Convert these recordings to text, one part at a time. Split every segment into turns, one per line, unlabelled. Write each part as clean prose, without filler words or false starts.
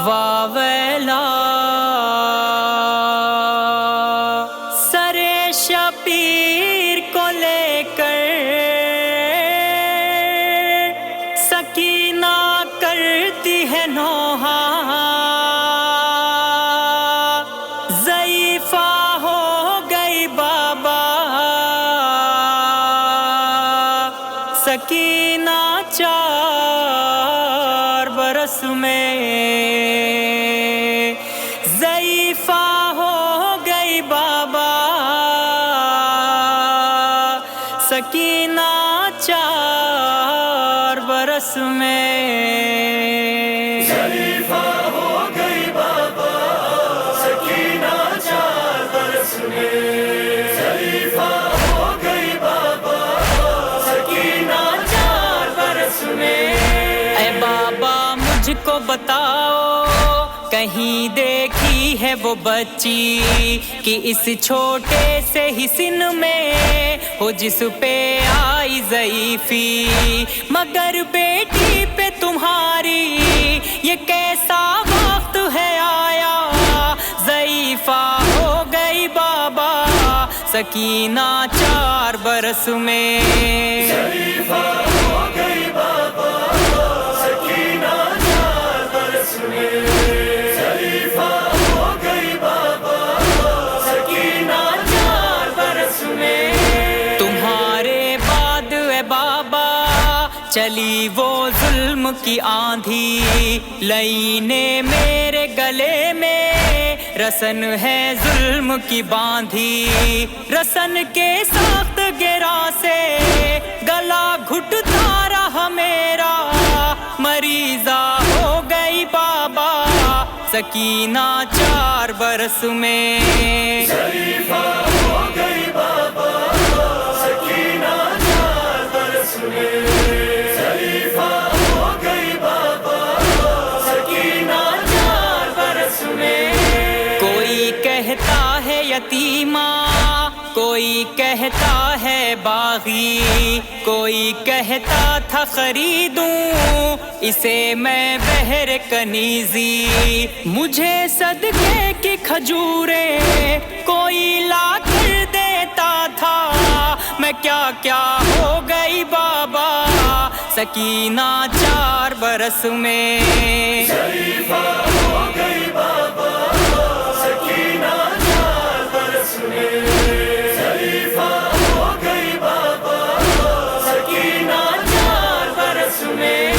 واویلا سرے شبیر کو لے کر سکینہ کرتی ہے نوحہ، ضعیفہ ہو گئی بابا سکینہ 4 برس میں، ضعیفہ ہو گئی بابا سکینہ 4 برس میں،
ضعیفہ ہو گئی بابا سکینہ 4 برس میں، ضعیفہ ہو گئی بابا سکینہ 4 برس میں۔
اے بابا مجھ کو بتاؤ کہیں دیکھی ہے وہ بچی کہ اس چھوٹے سے ہی سن میں ہو جس پہ آئی ضعیفی، مگر بیٹی پہ تمہاری یہ کیسا وقت ہے آیا، ضعیفہ ہو گئی بابا سکینہ 4 برس میں،
ضعیفہ ہو گئی بابا سکینہ 4 برس میں، ضعیفہ ہو گئی بابا سکینہ 4 برس میں۔
تمہارے بعد اے بابا چلی وہ ظلم کی آندھی، لینے میرے گلے میں رسن ہے ظلم کی باندھی، رسن کے سخت گرا سے گلا گھٹتا رہا میرا، مریضہ ہو گئی بابا سکینہ 4 برس میں،
ضعیفہ ہو گئی بابا سکینہ 4 برس میں، ضعیفہ ہو گئی بابا سکینہ 4 برس میں۔
کوئی کہتا ہے یتیمہ، کوئی کہتا ہے باغی، کوئی کہتا تھا خریدوں اسے میں بہر کنیزی، مجھے صدقے کی کھجوریں کوئی لا کر دیتا تھا، میں کیا کیا ہو گئی بابا سکینہ 4 برس میں،
ضعیفہ ہو گئی بابا سکینہ 4 برس میں، ضعیفہ ہو گئی بابا سکینہ 4 برس میں۔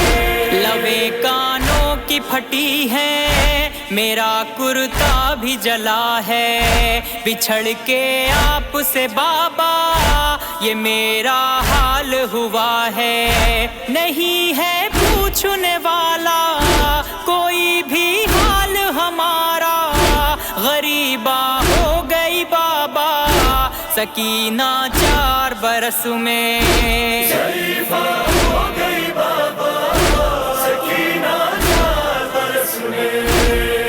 لبیں کانوں کی پھٹی ہے میرا کرتا بھی جلا ہے، بچھڑ کے آپ سے بابا یہ میرا حال ہوا ہے، نہیں ہے پوچھنے والا کوئی بھی حال ہمارا، غریبہ ہو گئی بابا سکینہ 4 برس میں،
ضعیفہ ہو گئی بابا سکینہ 4 برس میں،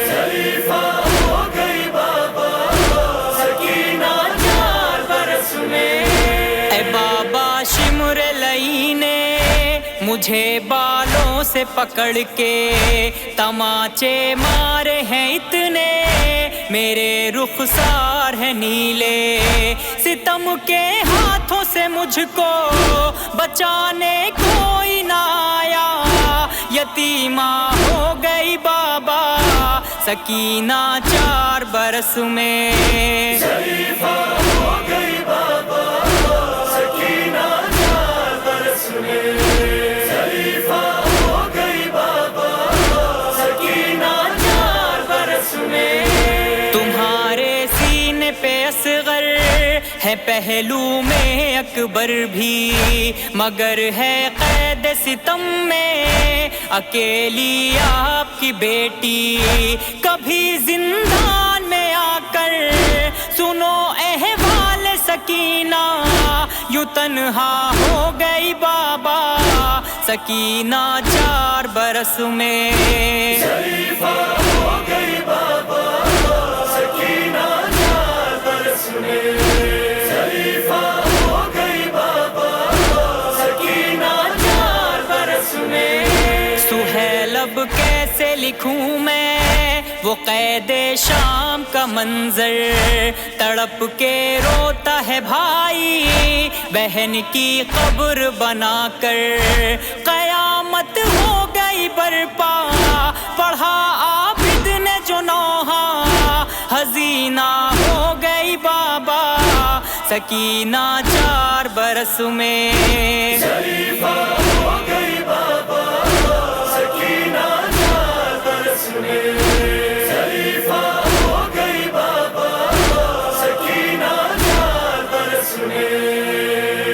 ضعیفہ ہو گئی بابا سکینہ 4 برس میں۔
اے بابا شمر لینے مجھے بالوں سے پکڑ کے تماچے مارے ہیں اتنے، میرے رخسار ہیں نیلے، ستم کے ہاتھوں سے مجھ کو بچانے کوئی نہ آیا، یتیمہ ہو گئی بابا سکینہ 4 برس میں،
ضعیفہ ہو گئی بابا سکینہ 4 برس میں، ضعیفہ ہو گئی بابا سکینہ 4 برس میں۔
تمہارے سینے پہ اصغر ہے پہلو میں اکبر بھی، مگر ہے قید ستم میں اکیلی آپ کی بیٹی، کبھی زندان میں آ کر سنو احوال سکینہ، یوں تنہا ہو گئی بابا سکینہ 4 برس میں،
ضعیفہ ہو گئی بابا سکینہ 4 برس میں، ضعیفہ ہو گئی بابا سکینہ 4 برس میں۔
سہیل اب کیسے کیسے لکھوں میں وہ قید شام کا منظر، تڑپ کے روتا ہے بھائی بہن کی قبر بنا کر، قیامت ہو گئی برپا پڑھا عابد نے جو نوحہ، حزینہ ہو گئی بابا سکینہ 4 برس میں۔
شریفہ